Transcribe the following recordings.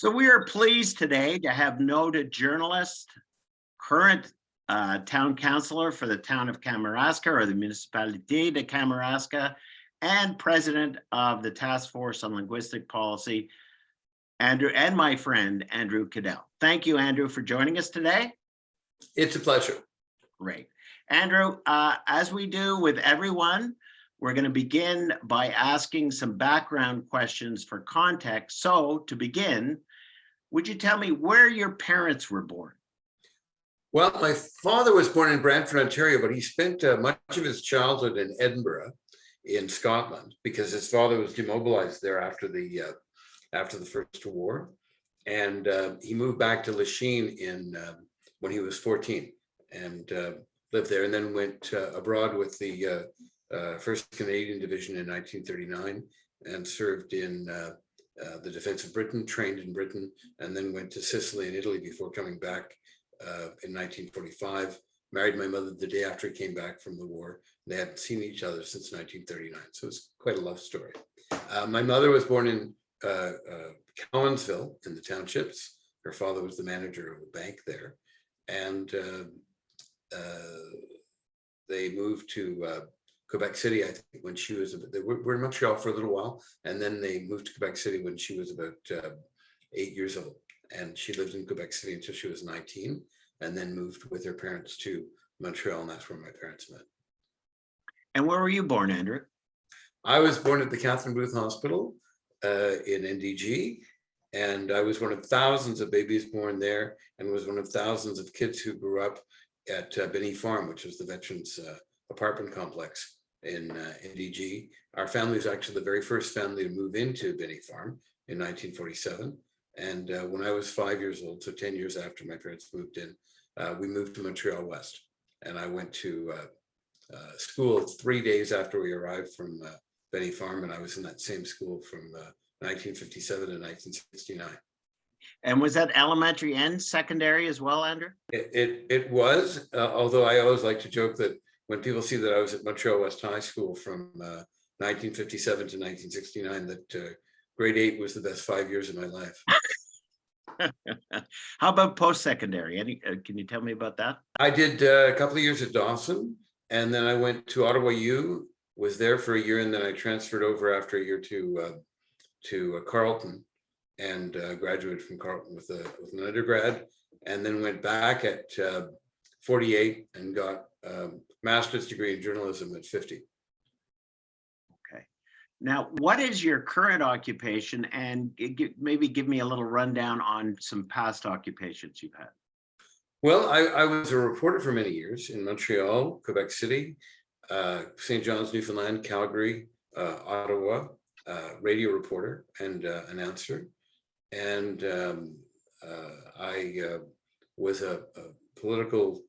So we are pleased today to have noted journalist, current town councillor for the town of Kamouraska or the Municipalité de Kamouraska, and president of the Task Force on Linguistic Policy, Andrew, and my friend, Andrew Caddell. Thank you, Andrew, for joining us today. It's a pleasure. Great. Andrew, as we do with everyone, we're going to begin by asking some background questions for context. So to begin, would you tell me where your parents were born? Well, my father was born in Brantford, Ontario, but he spent much of his childhood in Edinburgh in Scotland because his father was demobilized there after the First War. And he moved back to Lachine when he was 14 and lived there, and then went abroad with the 1st Canadian Division in 1939 and served in the defense of Britain, trained in Britain, and then went to Sicily and Italy before coming back in 1945. Married my mother the day after he came back from the war. They hadn't seen each other since 1939, so it's quite a love story. My mother was born in Cowansville in the townships. Her father was the manager of a bank there, and they moved to Quebec City, I think, when she was they were in Montreal for a little while, and then they moved to Quebec City when she was about 8 years old. And she lived in Quebec City until she was 19, and then moved with her parents to Montreal, and that's where my parents met. And where were you born, Andrew? I was born at the Catherine Booth Hospital in NDG, and I was one of thousands of babies born there, and was one of thousands of kids who grew up at Benny Farm, which was the veterans apartment complex in NDG. Our family was actually the very first family to move into Benny Farm in 1947. And when I was 5 years old, so 10 years after my parents moved in, we moved to Montreal West. And I went to school 3 days after we arrived from Benny Farm, and I was in that same school from 1957 to 1969. And was that elementary and secondary as well, Andrew? It was, although I always like to joke that when people see that I was at Montreal West High School from 1957 to 1969, that grade 8 was the best 5 years of my life. How about post-secondary? Can you tell me about that? I did a couple of years at Dawson, and then I went to Ottawa U, was there for a year, and then I transferred over after a year to Carleton, and graduated from Carleton with an undergrad, and then went back at 48 and got a master's degree in journalism at 50. Okay. Now, what is your current occupation? And maybe give me a little rundown on some past occupations you've had. Well, I was a reporter for many years in Montreal, Quebec City, St. John's, Newfoundland, Calgary, Ottawa, radio reporter and announcer. And I was a political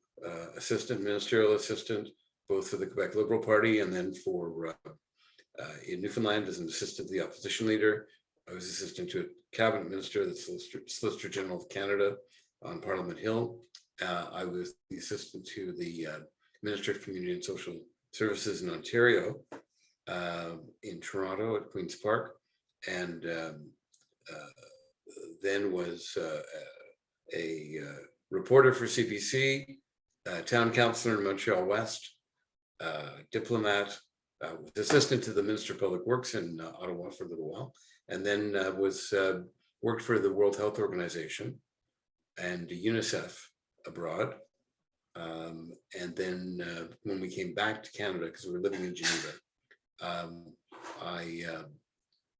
assistant, ministerial assistant, both for the Quebec Liberal Party and then for in Newfoundland as an assistant to the opposition leader. I was assistant to a cabinet minister, the Solicitor General of Canada on Parliament Hill. I was the assistant to the Minister of Community and Social Services in Ontario, in Toronto at Queen's Park, and then was a reporter for CBC, town councillor in Montreal West, diplomat, was assistant to the Minister of Public Works in Ottawa for a little while, and then worked for the World Health Organization and UNICEF abroad. And then when we came back to Canada, because we were living in Geneva, I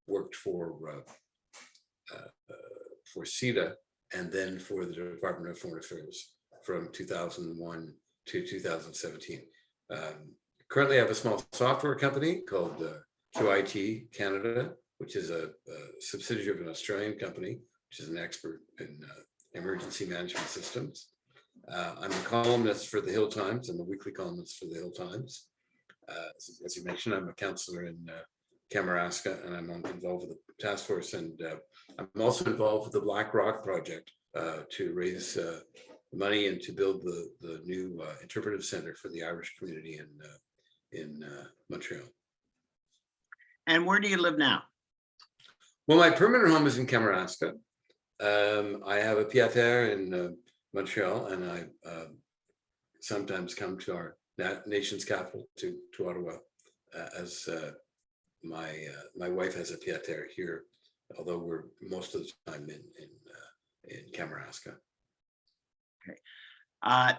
worked for CEDA and then for the Department of Foreign Affairs from 2001 to 2017. Currently, I have a small software company called QIT Canada, which is a subsidiary of an Australian company, which is an expert in emergency management systems. I'm a columnist for the Hill Times. I'm a weekly columnist for the Hill Times. As you mentioned, I'm a councillor in Kamouraska, and I'm involved with the task force. And I'm also involved with the Black Rock Project to raise money and to build the new interpretive center for the Irish community in Montreal. And where do you live now? Well, my permanent home is in Kamouraska. I have a pied-à-terre in Montreal, and I sometimes come to our nation's capital, to Ottawa, as my wife has a pied-à-terre here, although we're most of the time in Kamouraska. Okay.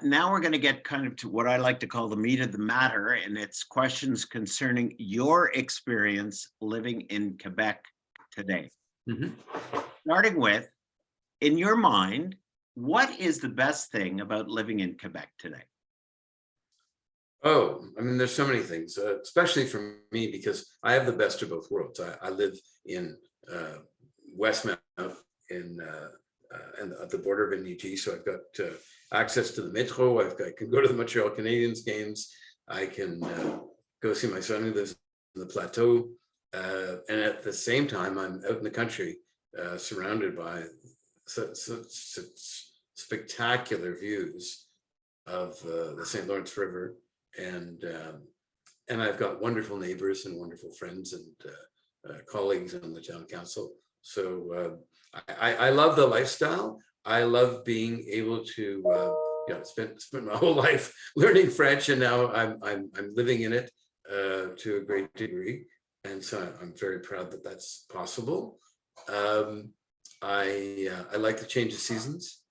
Now we're going to get kind of to what I like to call the meat of the matter, and it's questions concerning your experience living in Quebec today. Starting with, in your mind, what is the best thing about living in Quebec today? Oh, I mean, there's so many things, especially for me, because I have the best of both worlds. I live in Westmount and at the border of NEG, so I've got access to the metro. I can go to the Montreal Canadiens games. I can go see my son who lives in the Plateau, and at the same time, I'm out in the country, surrounded by such spectacular views of the St. Lawrence River, and I've got wonderful neighbors and wonderful friends and colleagues on the town council. So I love the lifestyle. I love being able to spent my whole life learning French, and now I'm living in it to a great degree, and so I'm very proud that that's possible. I like the change of seasons,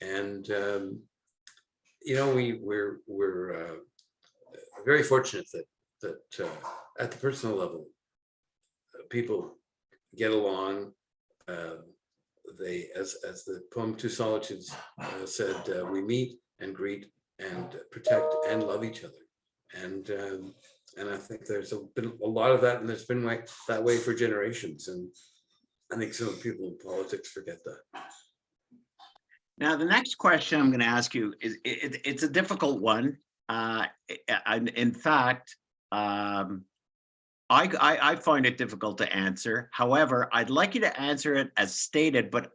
and we're very fortunate that at the personal level, people get along. They, as the poem Two Solitudes said, we meet and greet and protect and love each other, and I think there's been a lot of that, and it's been like that way for generations, and I think some people in politics forget that. Now, the next question I'm going to ask you is it's a difficult one. In fact, I find it difficult to answer. However, I'd like you to answer it as stated, but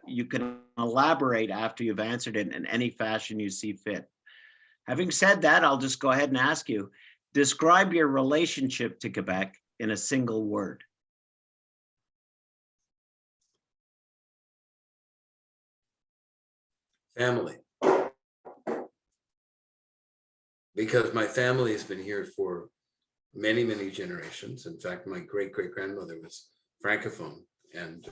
you can elaborate after you've answered it in any fashion you see fit. Having said that, I'll just go ahead and ask you, describe your relationship to Quebec in a single word. Family. Because my family has been here for many, many generations. In fact, my great-great-grandmother was Francophone, and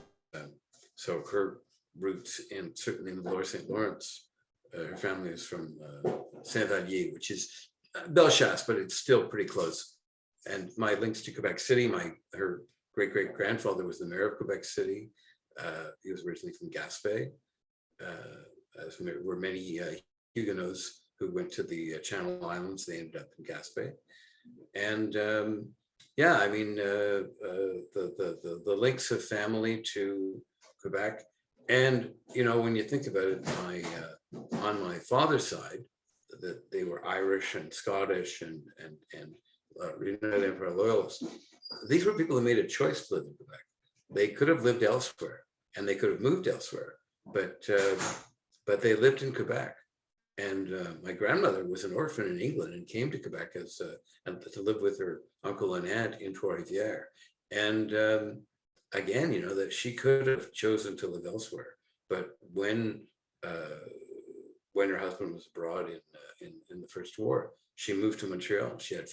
so her roots certainly in the Lower St. Lawrence. Her family is from Saint-Vallier, which is Bellechasse, but it's still pretty close. And my links to Quebec City, her great-great-grandfather was the mayor of Quebec City. He was originally from Gaspé. As there were many Huguenots who went to the Channel Islands. They ended up in Gaspé. And yeah, I mean, the links of family to Quebec, and when you think about it, on my father's side, that they were Irish and Scottish and United Empire Loyalists. These were people who made a choice to live in Quebec. They could have lived elsewhere, and they could have moved elsewhere, but they lived in Quebec. And my grandmother was an orphan in England and came to Quebec to live with her uncle and aunt in Trois-Rivières. And again, that she could have chosen to live elsewhere, but when her husband was abroad in the First War, she moved to Montreal. She had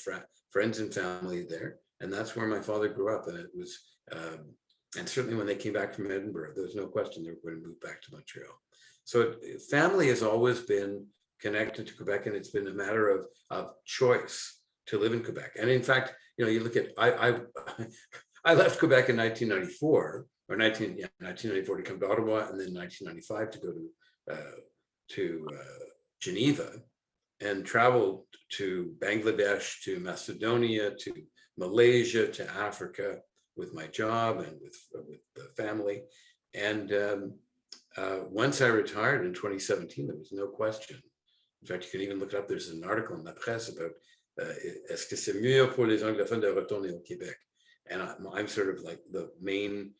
friends and family there, and that's where my father grew up. And it was, and certainly when they came back from Edinburgh, there was no question they were going to move back to Montreal. So family has always been connected to Quebec, and it's been a matter of choice to live in Quebec. And in fact, you look at, I left Quebec in 1994, or 1994 to come to Ottawa, and then 1995 to go to Geneva, and traveled to Bangladesh, to Macedonia, to Malaysia, to Africa with my job and with the family. And once I retired in 2017, there was no question. In fact, you can even look it up. There's an article in La Presse about est-ce que c'est mieux pour les anglophones de retourner au Québec? And I'm sort of like the main,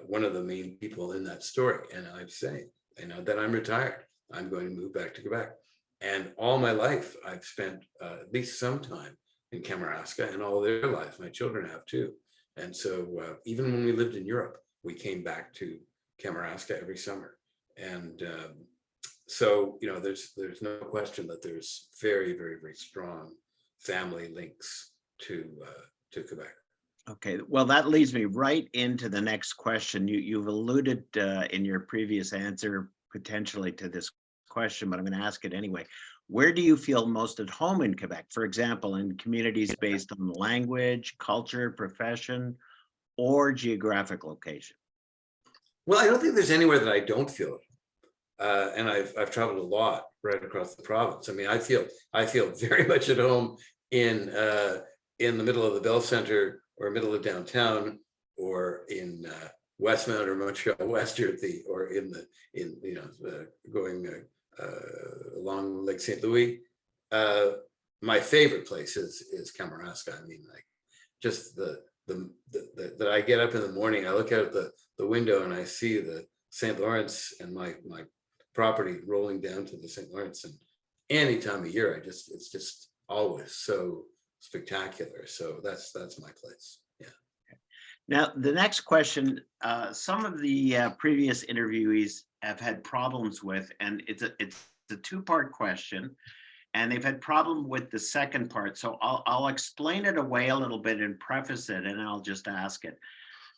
one of the main people in that story. And I'm saying, that I'm retired, I'm going to move back to Quebec. And all my life, I've spent at least some time in Kamouraska, and all their lives, my children have too. And so even when we lived in Europe, we came back to Kamouraska every summer. And so, you know, there's no question that there's very, very, very strong family links to Quebec. Okay, well, that leads me right into the next question. You've alluded in your previous answer potentially to this question, but I'm going to ask it anyway. Where do you feel most at home in Quebec? For example, in communities based on language, culture, profession, or geographic location? Well, I don't think there's anywhere that I don't feel it. And I've traveled a lot right across the province. I mean, I feel very much at home in the middle of the Bell Centre or middle of downtown, or in Westmount or Montreal West, or going along Lake St. Louis. My favorite place is Kamouraska. I mean, like, just that I get up in the morning, I look out the window and I see the St. Lawrence and my property rolling down to the St. Lawrence, and any time of year, it's just always so spectacular. So that's my place. Yeah. Now, the next question, some of the previous interviewees have had problems with, and it's a two-part question, and they've had problem with the second part. So I'll explain it away a little bit and preface it, and I'll just ask it.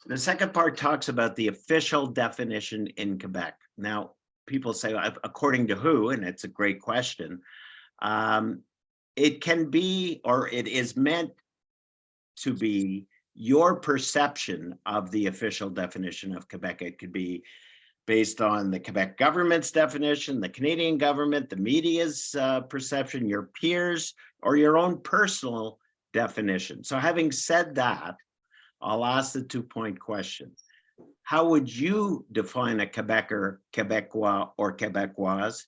The second part talks about the official definition in Quebec. Now, people say, according to who? And it's a great question. It can be, or it is meant to be, your perception of the official definition of Quebec. It could be based on the Quebec government's definition, the Canadian government, the media's perception, your peers, or your own personal definition. So having said that, I'll ask the two-point question. How would you define a Quebecer, Quebecois, or Quebecoise?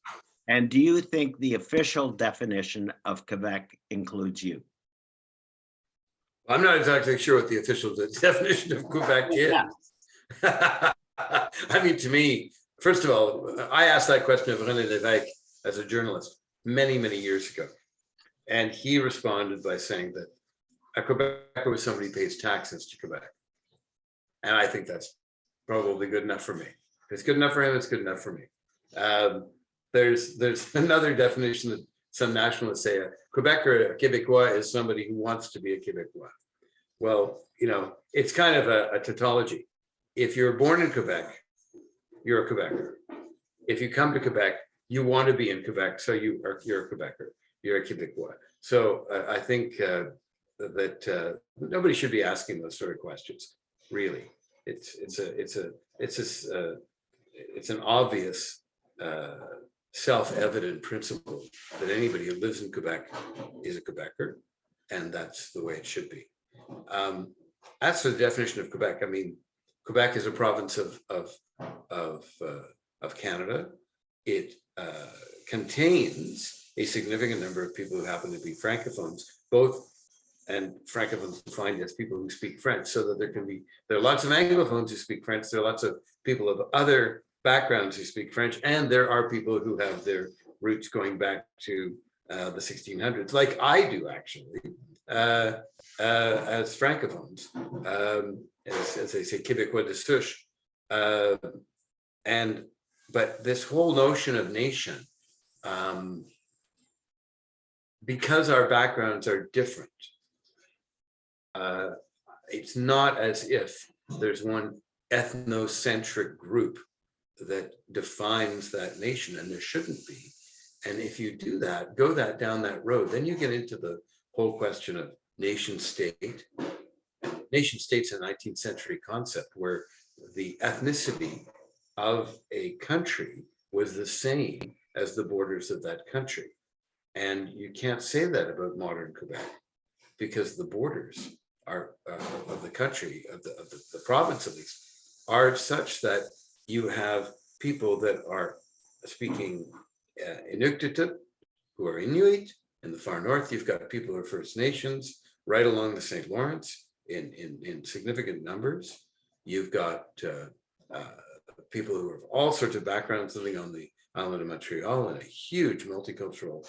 And do you think the official definition of Quebec includes you? I'm not exactly sure what the official definition of Quebec is. Yeah. I mean, to me, first of all, I asked that question of René Lévesque as a journalist many, many years ago. And he responded by saying that a Quebecer was somebody who pays taxes to Quebec. And I think that's probably good enough for me. If it's good enough for him, it's good enough for me. There's another definition that some nationalists say, a Quebecer, a Québécois, is somebody who wants to be a Québécois. Well, you know, it's kind of a tautology. If you're born in Quebec, you're a Quebecer. If you come to Quebec, you want to be in Quebec, so you're a Quebecer. You're a Québécois. So I think that nobody should be asking those sort of questions. Really, it's an obvious, self-evident principle that anybody who lives in Quebec is a Quebecer, and that's the way it should be. As for the definition of Quebec, I mean, Quebec is a province of Canada. It contains a significant number of people who happen to be francophones, and francophones defined as people who speak French, so that there are lots of anglophones who speak French, there are lots of people of other backgrounds who speak French, and there are people who have their roots going back to the 1600s, like I do actually, as francophones, as they say, Québécois de souche. But this whole notion of nation, because our backgrounds are different, it's not as if there's one ethnocentric group that defines that nation, and there shouldn't be. And if you do that, go down that road, then you get into the whole question of nation state. Nation state's a 19th century concept where the ethnicity of a country was the same as the borders of that country. And you can't say that about modern Quebec, because the borders of the country, of the province at least, are such that you have people that are speaking Inuktitut, who are Inuit. In the far north, you've got people who are First Nations right along the St. Lawrence in significant numbers. You've got people who have all sorts of backgrounds living on the island of Montreal, in a huge multicultural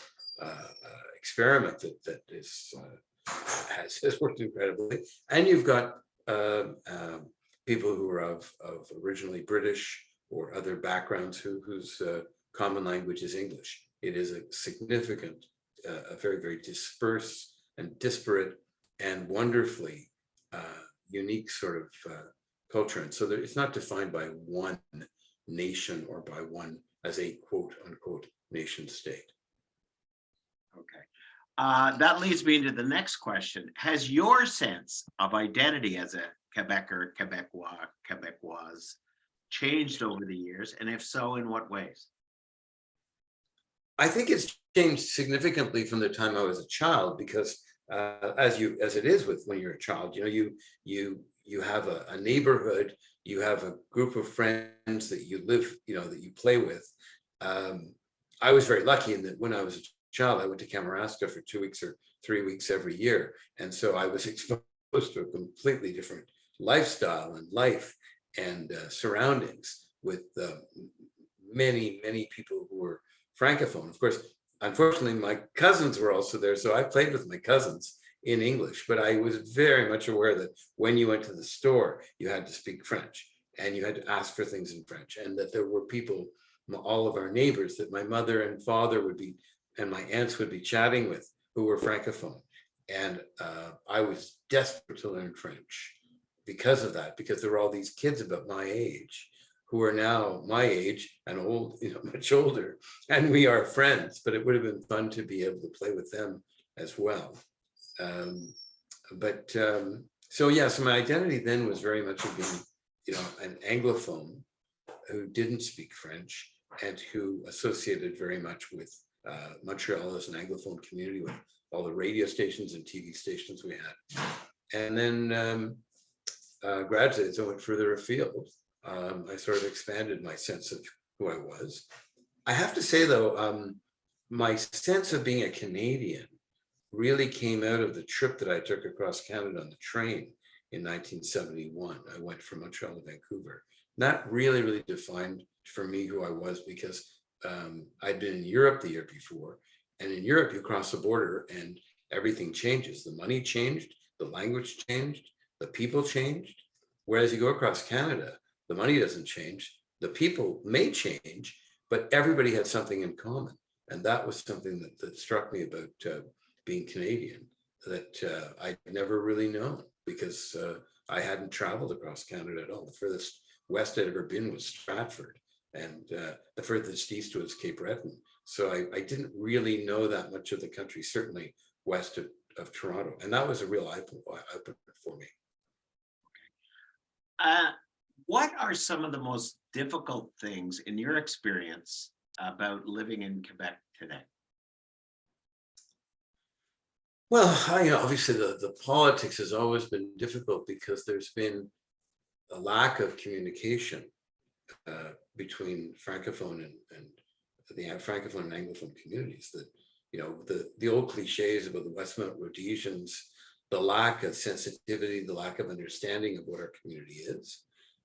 experiment that has worked incredibly. And you've got people who are of originally British or other backgrounds whose common language is English. It is a significant, a very, very dispersed and disparate and wonderfully unique sort of culture. And so it's not defined by one nation or by one as a quote unquote nation state. Okay. That leads me into the next question. Has your sense of identity as a Quebecer, Quebecois, Quebecoise changed over the years? And if so, in what ways? I think it's changed significantly from the time I was a child, because as it is with when you're a child, you have a neighborhood, you have a group of friends that you live, that you play with. I was very lucky in that when I was a child, I went to Kamouraska for 2 weeks or 3 weeks every year. And so I was exposed to a completely different lifestyle and life and surroundings with many, many people who were Francophone. Of course, unfortunately, my cousins were also there. So I played with my cousins in English, but I was very much aware that when you went to the store, you had to speak French and you had to ask for things in French, and that there were people, all of our neighbors that my mother and father would be, and my aunts would be chatting with, who were Francophone. And I was desperate to learn French because of that, because there were all these kids about my age who are now my age and old, much older, and we are friends, but it would have been fun to be able to play with them as well. So my identity then was very much of being, an Anglophone who didn't speak French and who associated very much with Montreal as an Anglophone community, with all the radio stations and TV stations we had. And then gradually, as I went further afield, I sort of expanded my sense of who I was. I have to say, though, my sense of being a Canadian really came out of the trip that I took across Canada on the train in 1971. I went from Montreal to Vancouver. And that really, really defined for me who I was, because I'd been in Europe the year before. And in Europe, you cross the border and everything changes. The money changed, the language changed, the people changed. Whereas you go across Canada, the money doesn't change. The people may change, but everybody had something in common. And that was something that struck me about being Canadian, that I'd never really known, because I hadn't traveled across Canada at all. The furthest west I'd ever been was Stratford, and the furthest east was Cape Breton. So I didn't really know that much of the country, certainly west of Toronto. And that was a real eye-opener for me. What are some of the most difficult things in your experience about living in Quebec today? Well, obviously the politics has always been difficult, because there's been a lack of communication between Francophone and the Francophone and Anglophone communities. That, the old cliches about the Westmount Rhodesians, the lack of sensitivity, the lack of understanding of what our community is.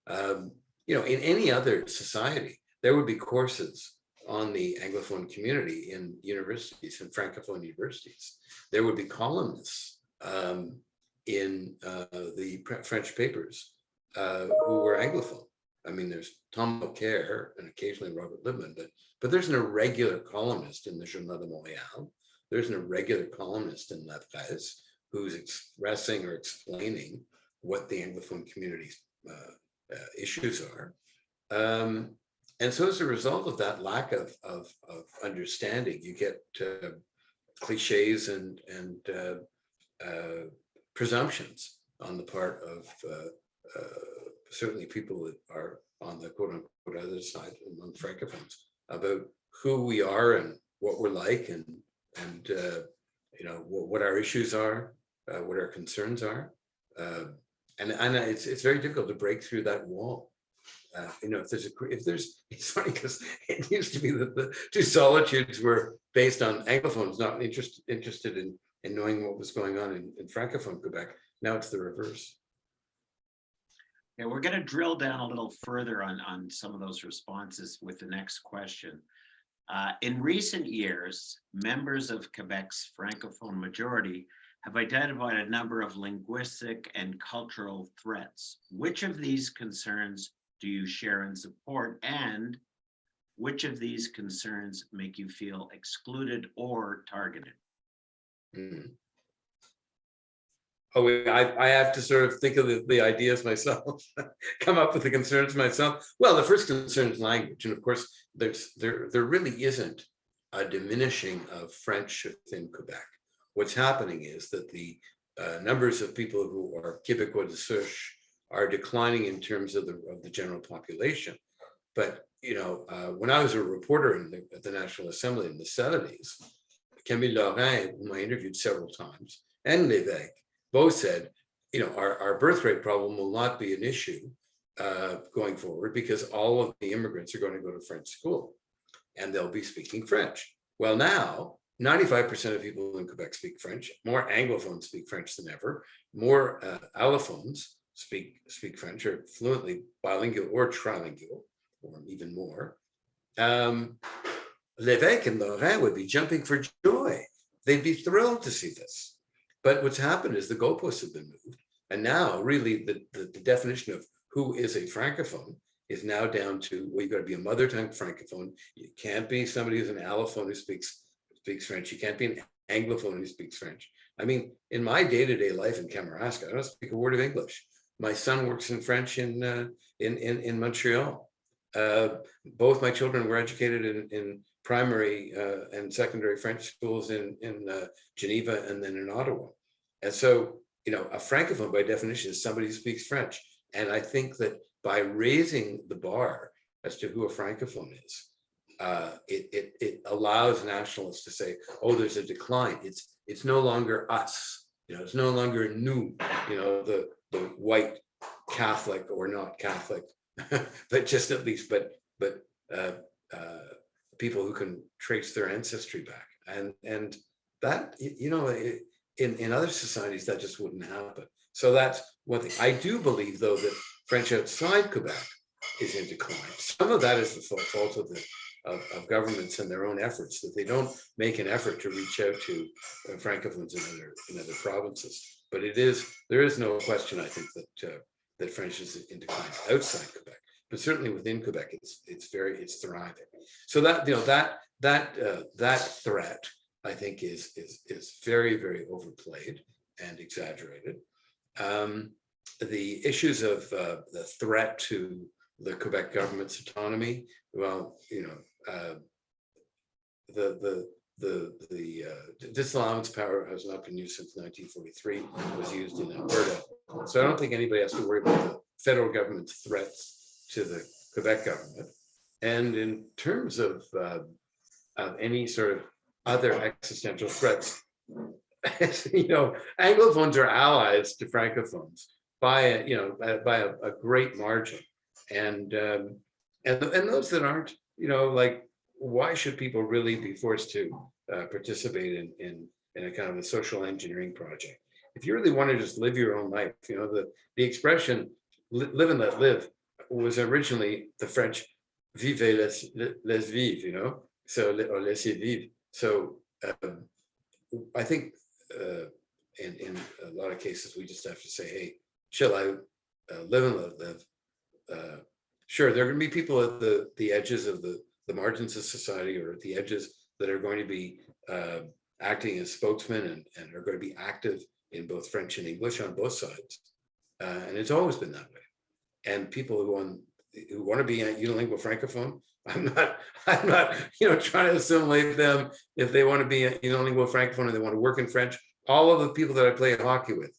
In any other society, there would be courses on the Anglophone community in universities and Francophone universities. There would be columnists in the French papers who were Anglophone. I mean, there's Tom Beaucaire and occasionally Robert Libman, but there's an irregular columnist in the Journal de Montréal. There's an irregular columnist in La Presse who's expressing or explaining what the Anglophone community's issues are. And so as a result of that lack of understanding, you get cliches and presumptions on the part of certainly people that are on the quote unquote other side among Francophones about who we are and what we're like, and what our issues are, what our concerns are, and it's very difficult to break through that wall. It's funny, because it used to be that the two solitudes were based on Anglophones not interested in knowing what was going on in Francophone Quebec. Now it's the reverse. Yeah, we're going to drill down a little further on some of those responses with the next question. In recent years, members of Quebec's Francophone majority have identified a number of linguistic and cultural threats. Which of these concerns do you share and support? And which of these concerns make you feel excluded or targeted? Mhm. Oh, I have to sort of think of the ideas myself, come up with the concerns myself. Well, the first concern is language. And of course, there really isn't a diminishing of French within Quebec. What's happening is that the numbers of people who are Québécois de souche are declining in terms of the general population. But, you know, when I was a reporter at the National Assembly in the 70s, Camille Lorrain, whom I interviewed several times, and Lévesque, both said, you know, our birth rate problem will not be an issue going forward because all of the immigrants are going to go to French school and they'll be speaking French. Well, now 95% of people in Quebec speak French. More Anglophones speak French than ever. More allophones speak French, or fluently bilingual or trilingual, or even more. Lévesque and Lorrain would be jumping for joy. They'd be thrilled to see this. But what's happened is the goalposts have been moved. And now really the definition of who is a Francophone is now down to, well, you've got to be a mother tongue Francophone. You can't be somebody who's an allophone who speaks French. You can't be an Anglophone who speaks French. I mean, in my day-to-day life in Kamouraska, I don't speak a word of English. My son works in French in Montreal. Both my children were educated in primary and secondary French schools in Geneva and then in Ottawa. And so, you know, a Francophone by definition is somebody who speaks French. And I think that by raising the bar as to who a Francophone is, it allows nationalists to say, oh, there's a decline. It's no longer us, you know, it's no longer nous, you know, the white Catholic or not Catholic, but just at least, but people who can trace their ancestry back. And that, you know, in other societies, that just wouldn't happen. So that's one thing. I do believe, though, that French outside Quebec is in decline. Some of that is the fault of governments and their own efforts, that they don't make an effort to reach out to Francophones in other provinces. But there is no question, I think, that French is in decline outside Quebec. But certainly within Quebec, it's thriving. So that, you know, that threat, I think, is very, very overplayed and exaggerated. The issues of the threat to the Quebec government's autonomy, well, you know, the disallowance power has not been used since 1943. It was used in Alberta, so I don't think anybody has to worry about the federal government's threats to the Quebec government. And in terms of any sort of other existential threats, you know, Anglophones are allies to Francophones by a great margin, and those that aren't, you know, like, why should people really be forced to participate in a kind of a social engineering project? If you really want to just live your own life, you know, the expression "live and let live" was originally the French "vive et laisse vivre," you know, so or laissez vivre. So I think in a lot of cases we just have to say, hey, chill out, live and let live. Sure, there are going to be people at the edges of the margins of society, or at the edges, that are going to be acting as spokesmen and are going to be active in both French and English on both sides. And it's always been that way. And people who want to be a unilingual Francophone, I'm not, you know, trying to assimilate them. If they want to be a unilingual Francophone and they want to work in French, all of the people that I play hockey with,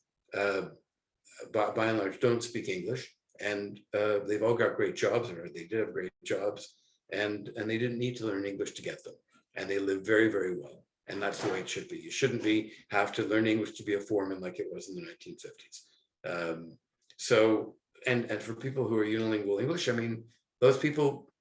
by and large, don't speak English, and they've all got great jobs, or they did have great jobs, and they didn't need to learn English to get them, and they live very, very well. And that's the way it should be. You shouldn't have to learn English to be a foreman like it was in the 1950s. So, and for people who are unilingual English, I mean, those people,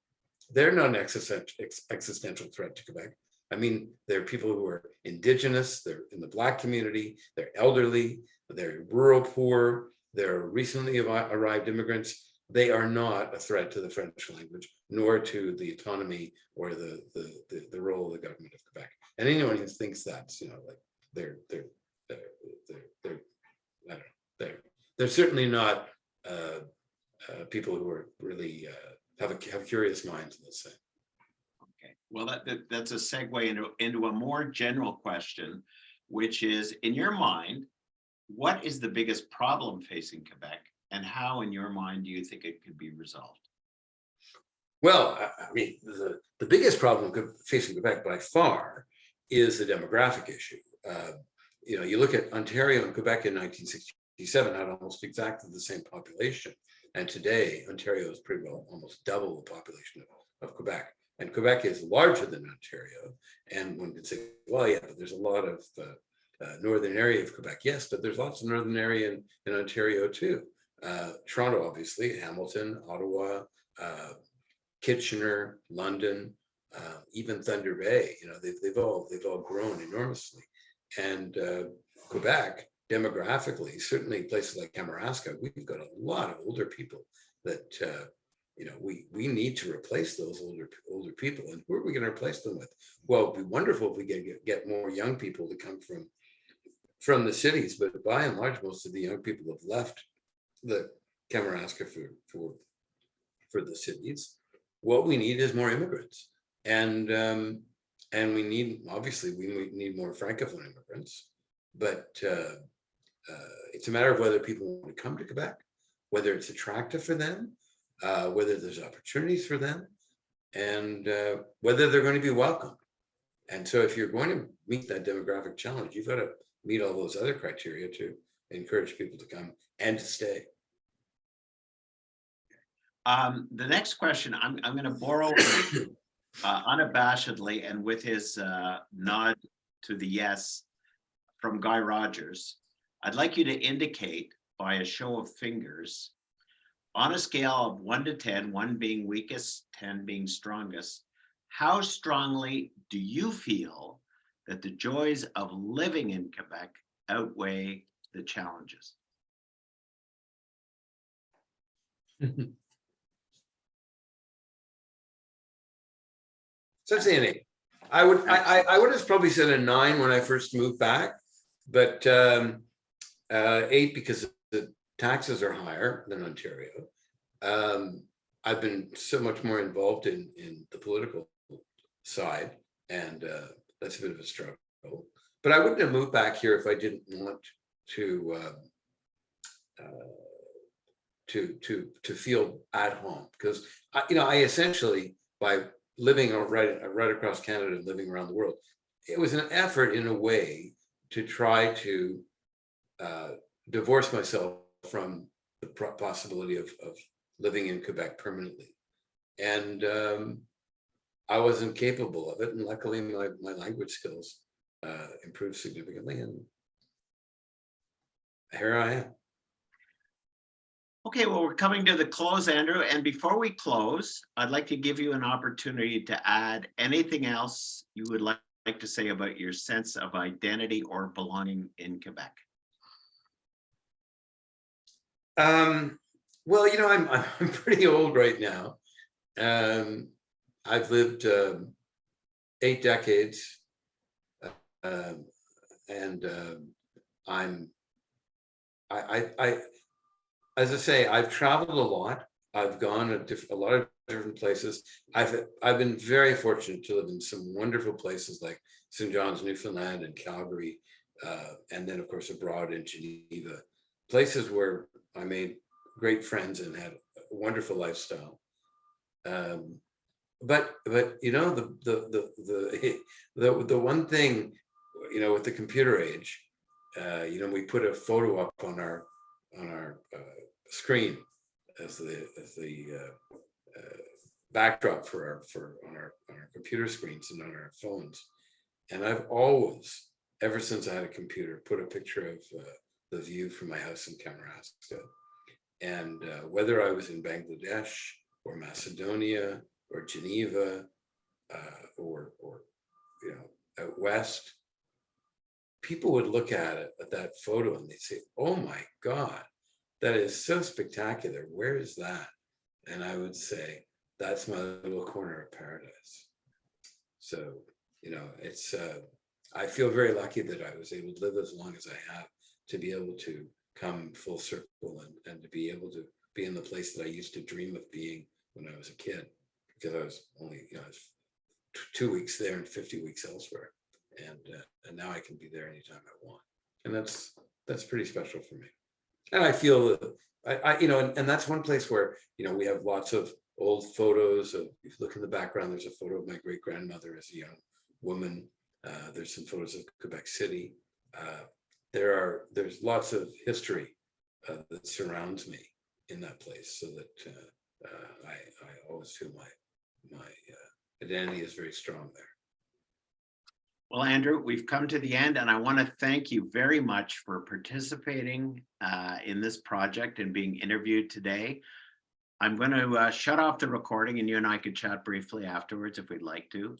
they're not an existential threat to Quebec. I mean, they're people who are Indigenous, they're in the Black community, they're elderly, they're rural poor, they're recently arrived immigrants. They are not a threat to the French language, nor to the autonomy or the role of the government of Quebec. And anyone who thinks that's, you know, like, they're I don't know, they're certainly not people who are really have curious minds, let's say. Okay, well, that's a segue into a more general question, which is, in your mind, what is the biggest problem facing Quebec, and how, in your mind, do you think it could be resolved? Well, I mean, the biggest problem facing Quebec by far is the demographic issue. You know, you look at Ontario and Quebec in 1967 had almost exactly the same population. And today, Ontario is pretty well almost double the population of Quebec. And Quebec is larger than Ontario. And one could say, well, yeah, but there's a lot of northern area of Quebec. Yes, but there's lots of northern area in Ontario too. Toronto, obviously, Hamilton, Ottawa, Kitchener, London, even Thunder Bay. You know, they've all grown enormously. And Quebec, demographically, certainly places like Kamouraska, we've got a lot of older people that you know, we need to replace those older people. And who are we going to replace them with? Well, it'd be wonderful if we get more young people to come from the cities, but by and large, most of the young people have left the Kamouraska for the cities. What we need is more immigrants, and we need, obviously we need more francophone immigrants, but it's a matter of whether people want to come to Quebec, whether it's attractive for them, whether there's opportunities for them, and whether they're going to be welcomed. And so if you're going to meet that demographic challenge, you've got to meet all those other criteria to encourage people to come and to stay. The next question, I'm going to borrow unabashedly and with his nod to the yes from Guy Rogers. I'd like you to indicate by a show of fingers, on a scale of 1 to 10, 1 being weakest, 10 being strongest, how strongly do you feel that the joys of living in Quebec outweigh the challenges? So I'd say an 8. I would have probably said a 9 when I first moved back, but 8 because the taxes are higher than Ontario. I've been so much more involved in the political side, and that's a bit of a struggle. But I wouldn't have moved back here if I didn't want to feel at home, because I essentially, by living right across Canada and living around the world, it was an effort in a way to try to divorce myself from the possibility of living in Quebec permanently. And I wasn't capable of it. And luckily my language skills improved significantly. And here I am. Okay, well, we're coming to the close, Andrew. And before we close, I'd like to give you an opportunity to add anything else you would like to say about your sense of identity or belonging in Quebec. Well, I'm pretty old right now. I've lived 8 decades, and as I say, I've traveled a lot. I've gone a lot of different places. I've been very fortunate to live in some wonderful places like St. John's, Newfoundland, and Calgary, and then of course abroad in Geneva, places where I made great friends and had a wonderful lifestyle. But the one thing, with the computer age, we put a photo up on our screen as the backdrop on our computer screens and on our phones. And I've always, ever since I had a computer, put a picture of the view from my house in Kamouraska. And whether I was in Bangladesh or Macedonia or Geneva or out west, people would look at that photo and they'd say, "Oh my God, that is so spectacular. Where is that?" And I would say, "That's my little corner of paradise." So, it's, I feel very lucky that I was able to live as long as I have, to be able to come full circle and to be able to being the place that I used to dream of being when I was a kid, because I was only, I was 2 weeks there and 50 weeks elsewhere. And now I can be there anytime I want. And that's pretty special for me. And I feel that and that's one place where, we have lots of old photos of, if you look in the background, there's a photo of my great grandmother as a young woman. There's some photos of Quebec City. There's lots of history that surrounds me in that place, so that I always feel my identity is very strong there. Well, Andrew, we've come to the end, and I want to thank you very much for participating in this project and being interviewed today. I'm going to shut off the recording, and you and I could chat briefly afterwards if we'd like to.